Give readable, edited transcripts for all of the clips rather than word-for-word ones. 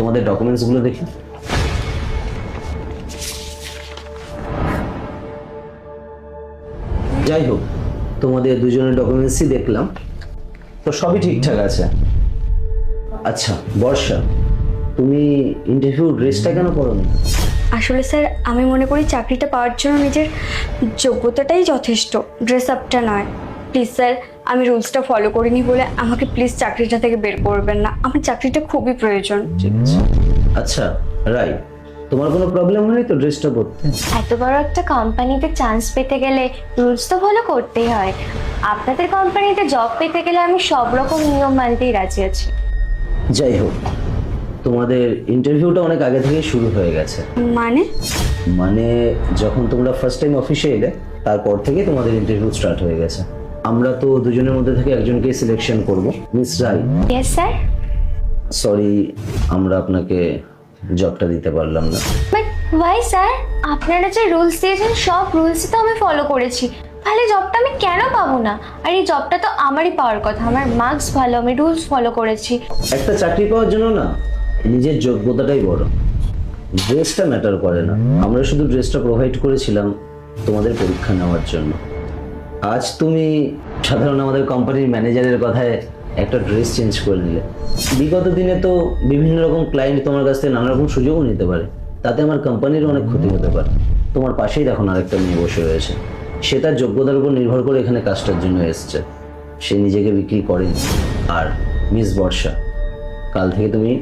তোমাদের ডকুমেন্টস গুলো দেখি। যাই হোক, তোমাদের দুজনের ডকুমেন্টসই দেখলাম, তো সবই ঠিকঠাক আছে। আচ্ছা বর্ষা, তুমি ইন্টারভিউ ড্রেসটা কেন পরোনি? আসলে স্যার আমি মনে করি চাকরিটা পাওয়ার জন্য নিজের যোগ্যতাটাই যথেষ্ট, ড্রেস আপটা নয়। প্লিজ স্যার, আমি রুলসটা ফলো করিনি বলে আমাকে প্লিজ চাকরিটা থেকে বের করবেন না, আমার চাকরিটা খুবই প্রয়োজন। ঠিক আছে। আচ্ছা রাইট, তোমার কোনো প্রবলেম হয়নি তো ড্রেসটা পরতে? এত বড় একটা কোম্পানিতে চান্স পেতে গেলে রুলস তো ফলো করতেই হয়। আপনাদের কোম্পানিতে জব পেতে গেলে আমি সব রকম নিয়ম মানতেই রাজি আছি। যাই হোক, তোমাদের ইন্টারভিউটা অনেক আগে থেকেই শুরু হয়ে গেছে। মানে যখন তোমরা ফার্স্ট টাইম অফিসে এলে তারপর থেকে তোমাদের ইন্টারভিউ স্টার্ট হয়ে গেছে। আমরা তো দুজনের মধ্যে থেকে একজনকেই সিলেকশন করব, Miss Rai. Yes sir. Sorry, আমরা আপনাকে জবটা দিতে পারলাম না। But why sir? আপনারা যে রুলস দিয়েছেন সব রুলসই তো আমি ফলো করেছি, তাহলে জবটা আমি কেন পাবো না? আর এই জবটা তো আমারই পাওয়ার কথা, আমার মার্কস ভালো, আমি রুলস ফলো করেছি। একটা চাকরি পাওয়ার জন্য না নিজের যোগ্যতাটাই বড়, ড্রেসটা ম্যাটার করে না। আমরা শুধু ড্রেসটা প্রোভাইড করেছিলাম তোমাদের পরীক্ষা নেওয়ার জন্য। আজ তুমি সাধারণ আমাদের কোম্পানির ম্যানেজারের কথায় একটা ড্রেস চেঞ্জ করে নিলে। বিগত দিনে তো বিভিন্ন রকম ক্লায়েন্ট তোমার কাছ থেকে নানা রকম সুযোগও নিতে পারে, তাতে আমার কোম্পানিরও অনেক ক্ষতি হতে পারে। তোমার পাশেই দেখো আরেকটা মেয়ে বসে রয়েছে, সে তার যোগ্যতার উপর নির্ভর করে এখানে কাজটার জন্য এসছে, সে নিজেকে বিক্রি করেনি। আর মিস বর্ষা, কাল থেকে তুমি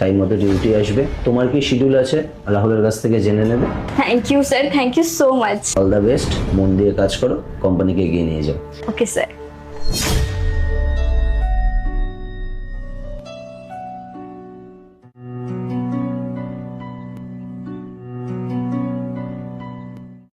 টাইম মতো ডিউটি আসবে। তোমার কি শিডিউল আছে রাহুলের কাছ থেকে জেনে নেবে। Thank you sir, thank you so much. All the best, মন দিয়ে কাজ করো, কোম্পানিকে এগিয়ে নিয়ে যাও। Okay sir.